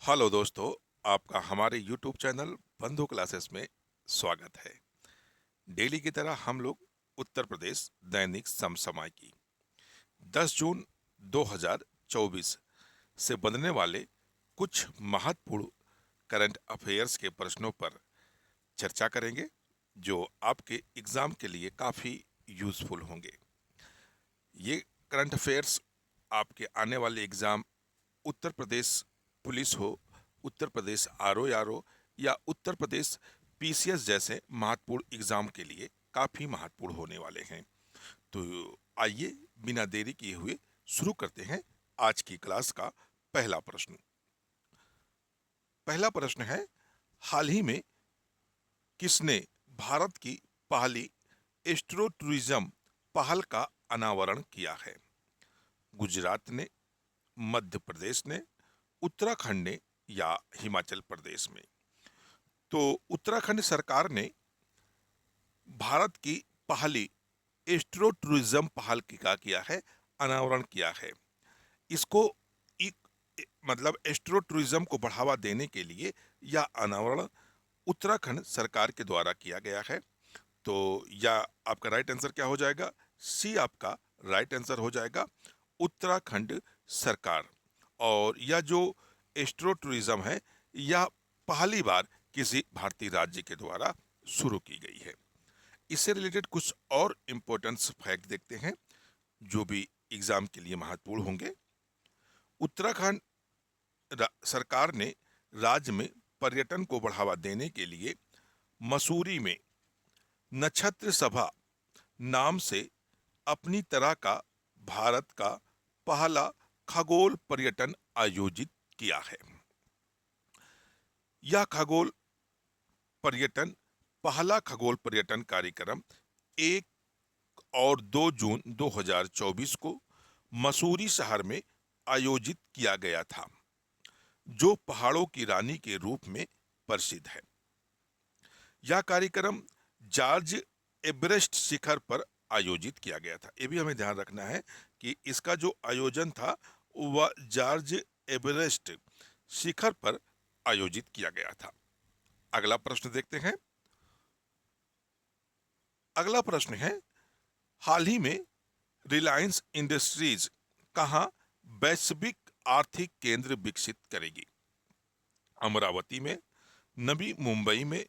Hello दोस्तों, आपका हमारे YouTube चैनल बंधु क्लासेस में स्वागत है। डेली की तरह हम लोग उत्तर प्रदेश दैनिक समसामयिकी 10 जून 2024 से बनने वाले कुछ महत्वपूर्ण करंट अफेयर्स के प्रश्नों पर चर्चा करेंगे, जो आपके एग्जाम के लिए काफ़ी यूज़फुल होंगे। ये करंट अफेयर्स आपके आने वाले एग्ज़ाम उत्तर प्रदेश पुलिस हो, उत्तर प्रदेश आरओ या उत्तर प्रदेश पीसीएस जैसे महत्वपूर्ण एग्जाम के लिए काफ़ी महत्वपूर्ण होने वाले हैं। तो आइए बिना देरी किए हुए शुरू करते हैं आज की क्लास का पहला प्रश्न। पहला प्रश्न है, हाल ही में किसने भारत की पहली एस्ट्रो टूरिज्म पहल का अनावरण किया है? गुजरात ने, मध्य प्रदेश ने, उत्तराखंड ने या हिमाचल प्रदेश में? तो उत्तराखंड सरकार ने भारत की पहली एस्ट्रो टूरिज्म पहल का किया है, अनावरण किया है। इसको मतलब एस्ट्रो टूरिज्म को बढ़ावा देने के लिए यह अनावरण उत्तराखंड सरकार के द्वारा किया गया है। तो या आपका राइट आंसर क्या हो जाएगा? सी आपका राइट आंसर हो जाएगा, उत्तराखंड सरकार। और यह जो एस्ट्रो टूरिज्म है, यह पहली बार किसी भारतीय राज्य के द्वारा शुरू की गई है। इससे रिलेटेड कुछ और इम्पोर्टेंस फैक्ट देखते हैं, जो भी एग्जाम के लिए महत्वपूर्ण होंगे। उत्तराखंड सरकार ने राज्य में पर्यटन को बढ़ावा देने के लिए मसूरी में नक्षत्र सभा नाम से अपनी तरह का भारत का पहला खगोल पर्यटन आयोजित किया है। यह खगोल पर्यटन पहला खगोल पर्यटन कार्यक्रम 1 और 2 जून 2024 को मसूरी शहर में आयोजित किया गया था, जो पहाड़ों की रानी के रूप में प्रसिद्ध है। यह कार्यक्रम जॉर्ज एवरेस्ट शिखर पर आयोजित किया गया था। ये भी हमें ध्यान रखना है कि इसका जो आयोजन था वह जॉर्ज एवरेस्ट शिखर पर आयोजित किया गया था। अगला प्रश्न देखते हैं। अगला प्रश्न है, हाल ही में रिलायंस इंडस्ट्रीज कहां वैश्विक आर्थिक केंद्र विकसित करेगी? अमरावती में, नवी मुंबई में,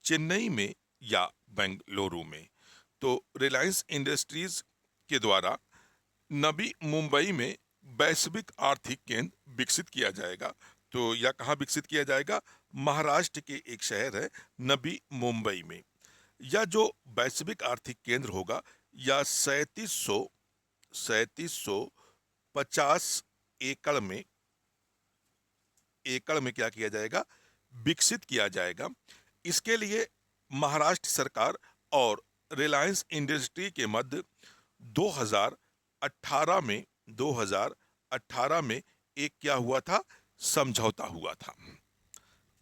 चेन्नई में या बेंगलुरु में? तो रिलायंस इंडस्ट्रीज के द्वारा नवी मुंबई में वैश्विक आर्थिक केंद्र विकसित किया जाएगा। तो यह कहाँ विकसित किया जाएगा? महाराष्ट्र के एक शहर है नवी मुंबई में। यह जो वैश्विक आर्थिक केंद्र होगा, यह 3750 एकड़ में क्या किया जाएगा? विकसित किया जाएगा। इसके लिए महाराष्ट्र सरकार और रिलायंस इंडस्ट्री के मध्य 2018 में एक क्या हुआ था? समझौता हुआ था।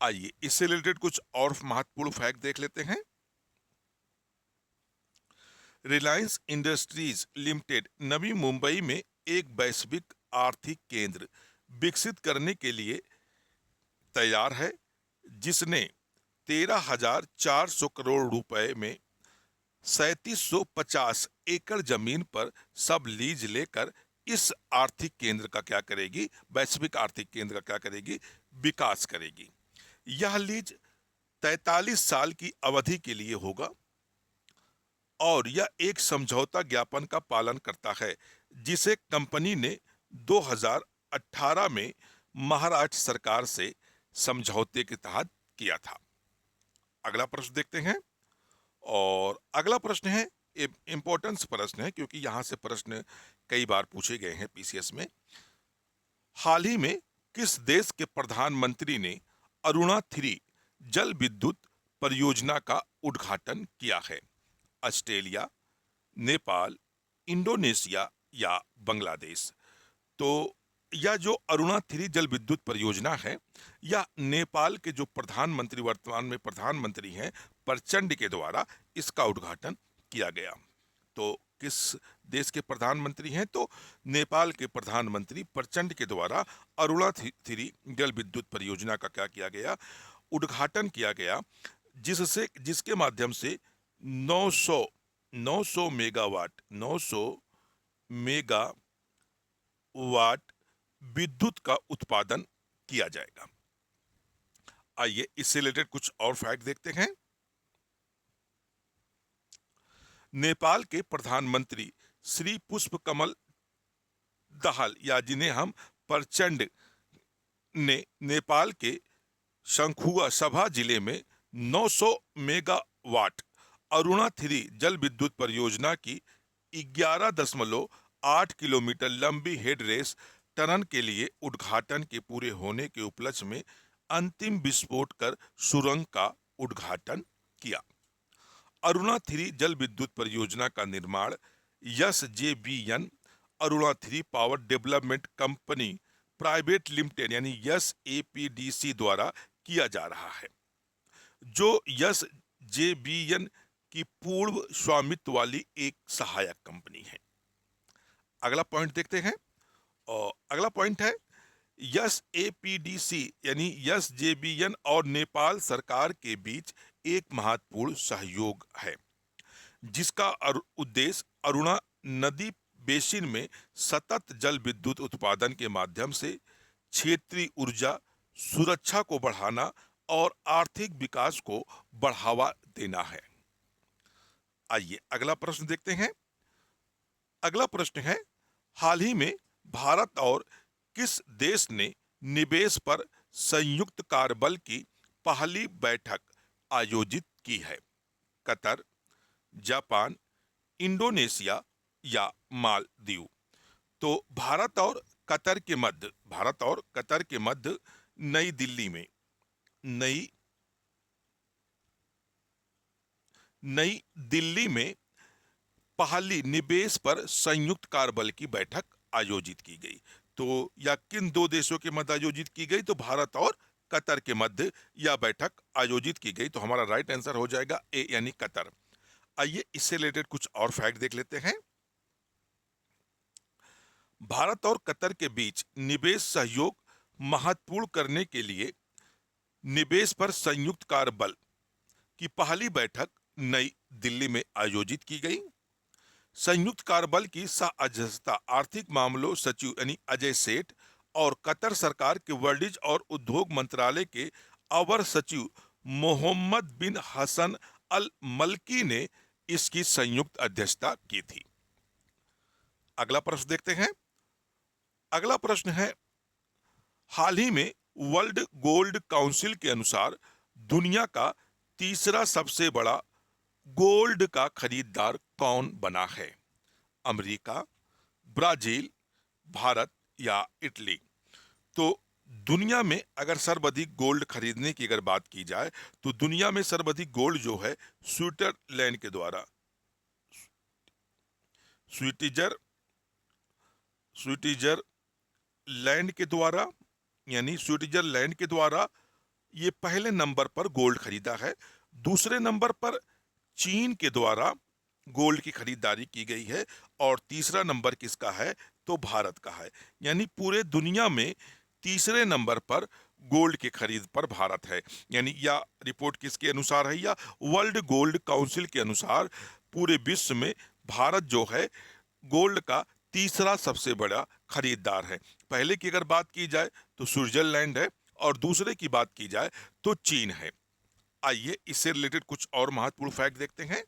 आइए इससे रिलेटेड कुछ और महत्वपूर्ण फैक्ट देख लेते हैं। रिलायंस इंडस्ट्रीज लिमिटेड नवी मुंबई में एक वैश्विक आर्थिक केंद्र विकसित करने के लिए तैयार है, जिसने 13,400 करोड़ रुपए में 3750 एकड़ जमीन पर सब लीज लेकर इस आर्थिक केंद्र का क्या करेगी? वैश्विक आर्थिक केंद्र का क्या करेगी? विकास करेगी। यह लीज 43 साल की अवधि के लिए होगा और यह एक समझौता ज्ञापन का पालन करता है, जिसे कंपनी ने 2018 में महाराष्ट्र सरकार से समझौते के तहत किया था। अगला प्रश्न देखते हैं। और अगला प्रश्न है, इंपॉर्टेंस प्रश्न है, क्योंकि यहां से प्रश्न कई बार पूछे गए हैं पीसीएस में। हाल ही में किस देश के प्रधानमंत्री ने अरुणा 3 जल विद्युत परियोजना का उद्घाटन किया है? ऑस्ट्रेलिया, नेपाल, इंडोनेशिया या बांग्लादेश? तो यह जो अरुणा 3 जल विद्युत परियोजना है, यह नेपाल के जो प्रधानमंत्री वर्तमान में प्रधानमंत्री हैं प्रचंड के द्वारा इसका उद्घाटन किया गया। तो किस देश के प्रधानमंत्री हैं? तो नेपाल के प्रधानमंत्री प्रचंड के द्वारा अरुणा थ्री जल विद्युत परियोजना का क्या किया गया? उद्घाटन किया गया, जिसके माध्यम से 900 900 मेगावाट 900 मेगावाट विद्युत का उत्पादन किया जाएगा। आइए इससे रिलेटेड कुछ और फैक्ट देखते हैं। नेपाल के प्रधानमंत्री श्री पुष्प कमल दहाल, या जिन्हें हम प्रचंड, ने नेपाल के शंखुआ सभा जिले में 900 मेगावाट अरुणा थ्री जल विद्युत परियोजना की 11.8 किलोमीटर लंबी हेड रेस टनल के लिए उद्घाटन के पूरे होने के उपलक्ष्य में अंतिम विस्फोट कर सुरंग का उद्घाटन किया। अरुणा थ्री जल विद्युत परियोजना का निर्माण SJVN Aruna three power development company private limited यानी SAPDC द्वारा किया जा रहा है, जो SJVN की पूर्व स्वामित्व वाली एक सहायक कंपनी है। अगला पॉइंट देखते हैं, और अगला पॉइंट है SAPDC यानी SJVN और नेपाल सरकार के बीच एक महत्वपूर्ण सहयोग है, जिसका उद्देश्य अरुणा नदी बेसिन में सतत जल विद्युत उत्पादन के माध्यम से क्षेत्रीय ऊर्जा सुरक्षा को बढ़ाना और आर्थिक विकास को बढ़ावा देना है। आइए अगला प्रश्न देखते हैं। अगला प्रश्न है, हाल ही में भारत और किस देश ने निवेश पर संयुक्त कार्यबल की पहली बैठक आयोजित की है? कतर, जापान, इंडोनेशिया या मालदीव? तो भारत और कतर के मध्य नई दिल्ली में पहली निवेश पर संयुक्त कार्यबल की बैठक आयोजित की गई। तो या किन दो देशों के मध्य आयोजित की गई? तो भारत और कतर के मध्य यह बैठक आयोजित की गई। तो हमारा राइट आंसर हो जाएगा ए यानी कतर। आइए इससे रिलेटेड कुछ और फैक्ट देख लेते हैं। भारत और कतर के बीच निवेश सहयोग महत्वपूर्ण करने के लिए निवेश पर संयुक्त कार्यबल की पहली बैठक नई दिल्ली में आयोजित की गई। संयुक्त कार्यबल की सह अध्यक्षता आर्थिक मामलों सचिव यानी अजय सेठ और कतर सरकार के वाणिज्य और उद्योग मंत्रालय के अवर सचिव मोहम्मद बिन हसन अल मल्की ने इसकी संयुक्त अध्यक्षता की थी। अगला प्रश्न देखते हैं। अगला प्रश्न है, हाल ही में वर्ल्ड गोल्ड काउंसिल के अनुसार दुनिया का तीसरा सबसे बड़ा गोल्ड का खरीदार कौन बना है? अमेरिका, ब्राजील, भारत या इटली? तो दुनिया में अगर सर्वाधिक गोल्ड खरीदने की अगर बात की जाए तो दुनिया में सर्वाधिक गोल्ड जो है स्विट्जरलैंड के द्वारा स्विट्जरलैंड के द्वारा ये पहले नंबर पर गोल्ड खरीदा है। दूसरे नंबर पर चीन के द्वारा गोल्ड की खरीदारी की गई है और तीसरा नंबर किसका है? तो भारत का है। यानी पूरे दुनिया में तीसरे नंबर पर गोल्ड की खरीद पर भारत है। यानी यह रिपोर्ट किसके अनुसार है? या वर्ल्ड गोल्ड काउंसिल के अनुसार पूरे विश्व में भारत जो है गोल्ड का तीसरा सबसे बड़ा खरीदार है। पहले की अगर बात की जाए तो स्विट्जरलैंड है और दूसरे की बात की जाए तो चीन है। आइए इससे रिलेटेड कुछ और महत्वपूर्ण फैक्ट देखते हैं।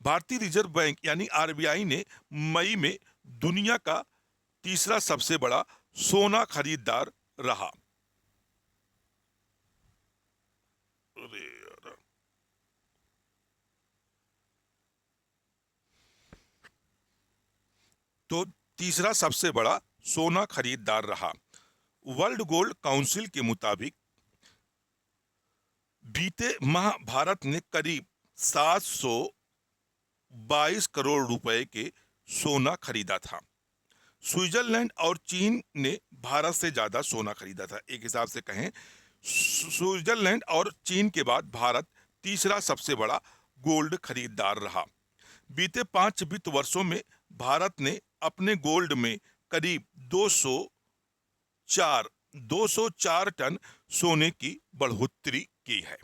भारतीय रिजर्व बैंक यानी RBI ने मई में दुनिया का तीसरा सबसे बड़ा सोना खरीदार रहा। तो तीसरा सबसे बड़ा सोना खरीदार रहा। वर्ल्ड गोल्ड काउंसिल के मुताबिक बीते माह भारत ने करीब 722 करोड़ रुपए के सोना खरीदा था। स्विट्जरलैंड और चीन ने भारत से ज्यादा सोना खरीदा था। एक हिसाब से कहें स्विट्जरलैंड और चीन के बाद भारत तीसरा सबसे बड़ा गोल्ड खरीदार रहा। बीते 5 वित्त वर्षों में भारत ने अपने गोल्ड में करीब 204 टन सोने की बढ़ोतरी की है।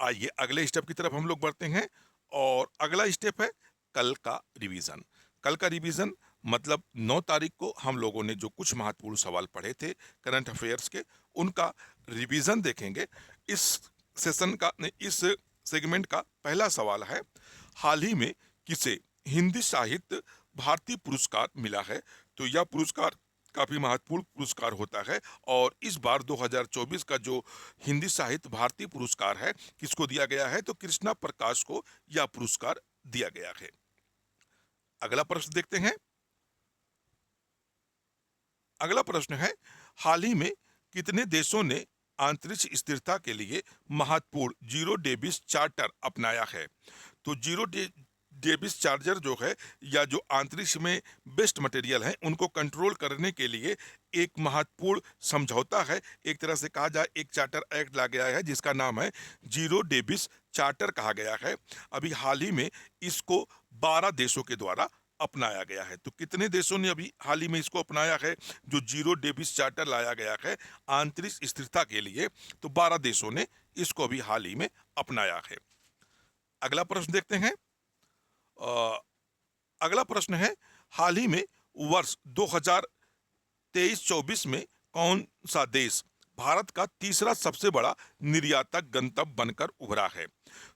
आइए अगले स्टेप की तरफ हम लोग बढ़ते हैं और अगला स्टेप है कल का रिवीजन। कल का रिवीजन मतलब 9 तारीख को हम लोगों ने जो कुछ महत्वपूर्ण सवाल पढ़े थे करंट अफेयर्स के, उनका रिवीजन देखेंगे। इस सेशन का इस सेगमेंट का पहला सवाल है, हाल ही में किसे हिंदी साहित्य भारतीय पुरस्कार मिला है? तो यह पुरस्कार काफी महत्वपूर्ण पुरस्कार होता है और इस बार 2024 का जो हिंदी साहित्य भारतीय पुरस्कार है किसको दिया गया है? तो कृष्णा प्रकाश को यह पुरस्कार दिया गया है। अगला प्रश्न देखते हैं। अगला प्रश्न है, हाल ही में कितने देशों ने अंतरिक्ष स्थिरता के लिए महत्वपूर्ण जीरो डेविस चार्टर अपनाया है? तो डेविस चार्जर जो है या जो अंतरिक्ष में बेस्ट मटेरियल है उनको कंट्रोल करने के लिए एक महत्वपूर्ण समझौता है, एक तरह से कहा जाए एक चार्टर एक्ट ला गया है जिसका नाम है जीरो डेविस चार्टर कहा गया है। अभी हाल ही में इसको 12 देशों के द्वारा अपनाया गया है। तो कितने देशों ने अभी हाल ही में इसको अपनाया है जो जीरो डेविस चार्टर लाया गया है आंतरिक स्थिरता के लिए? तो 12 देशों ने इसको अभी हाल ही में अपनाया है। अगला प्रश्न देखते हैं। अगला प्रश्न है, हाल ही में वर्ष 2023-24 में कौन सा देश भारत का तीसरा सबसे बड़ा निर्यातक गंतव्य बनकर उभरा है?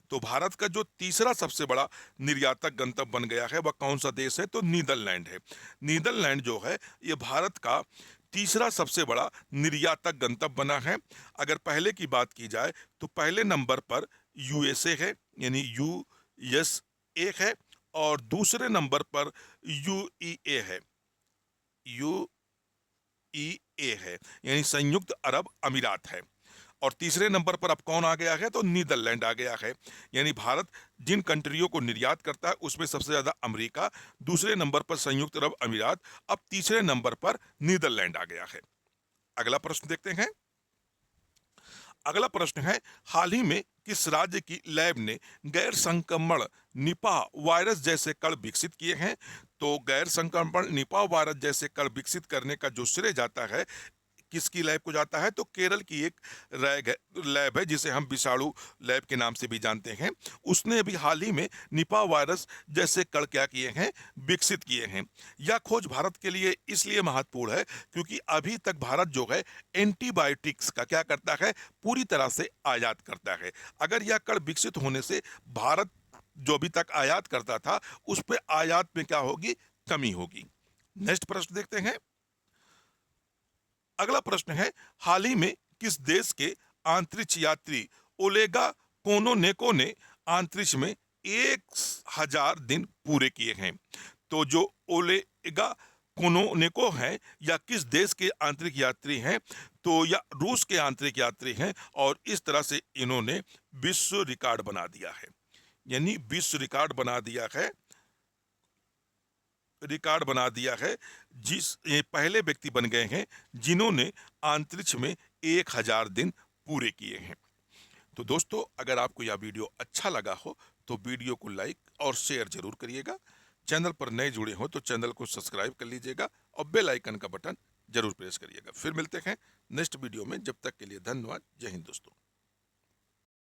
तो भारत का जो तीसरा सबसे बड़ा निर्यातक गंतव्य बन गया है वह कौन सा देश है? तो नीदरलैंड है। नीदरलैंड जो है ये भारत का तीसरा सबसे बड़ा निर्यातक गंतव्य बना है। अगर पहले की बात की जाए तो पहले नंबर पर यूएसए है, यानी यूएसए है, और दूसरे नंबर पर यूईए है, यूईए है यानी संयुक्त अरब अमीरात है। और तीसरे नंबर पर अब कौन आ गया है? तो नीदरलैंड आ गया है। यानी भारत जिन कंट्रियों को निर्यात करता है उसमें सबसे ज्यादा अमेरिका, दूसरे नंबर पर संयुक्त अरब अमीरात, अब तीसरे नंबर पर नीदरलैंड आ गया है। अगला प्रश्न देखते हैं। अगला प्रश्न है, हाल ही में किस राज्य की लैब ने गैर संक्रमण निपाह वायरस जैसे कण विकसित किए हैं? तो गैर संक्रमण निपाह वायरस जैसे कण विकसित करने का जो श्रेय जाता है किसकी लैब को जाता है? तो केरल की एक लैब है जिसे हम विषाणु लैब के नाम से भी जानते हैं। उसने अभी हाल ही में निपाह वायरस जैसे कण क्या किए हैं? विकसित किए हैं। यह खोज भारत के लिए इसलिए महत्वपूर्ण है क्योंकि अभी तक भारत जो है एंटीबायोटिक्स का क्या करता है? पूरी तरह से आयात करता है। अगर यह कण विकसित होने से भारत जो अभी तक आयात करता था उस पर आयात में क्या होगी? कमी होगी। नेक्स्ट प्रश्न देखते हैं। अगला प्रश्न है, हाल ही में किस देश के अंतरिक्ष यात्री ओलेगा कोनोनेको ने अंतरिक्ष में 1000 दिन पूरे किए हैं? तो जो ओलेगा कोनोनेको है या किस देश के आंतरिक यात्री हैं? तो या रूस के आंतरिक यात्री हैं और इस तरह से इन्होंने विश्व रिकॉर्ड बना दिया है, यानी विश्व रिकॉर्ड बना दिया है, ये पहले व्यक्ति बन गए हैं जिन्होंने अंतरिक्ष में 1000 दिन पूरे किए हैं। तो दोस्तों अगर आपको यह वीडियो अच्छा लगा हो तो वीडियो को लाइक और शेयर जरूर करिएगा। चैनल पर नए जुड़े हो तो चैनल को सब्सक्राइब कर लीजिएगा और बेल आइकन का बटन जरूर प्रेस करिएगा। फिर मिलते हैं नेक्स्ट वीडियो में, जब तक के लिए धन्यवाद। जय हिंद दोस्तों।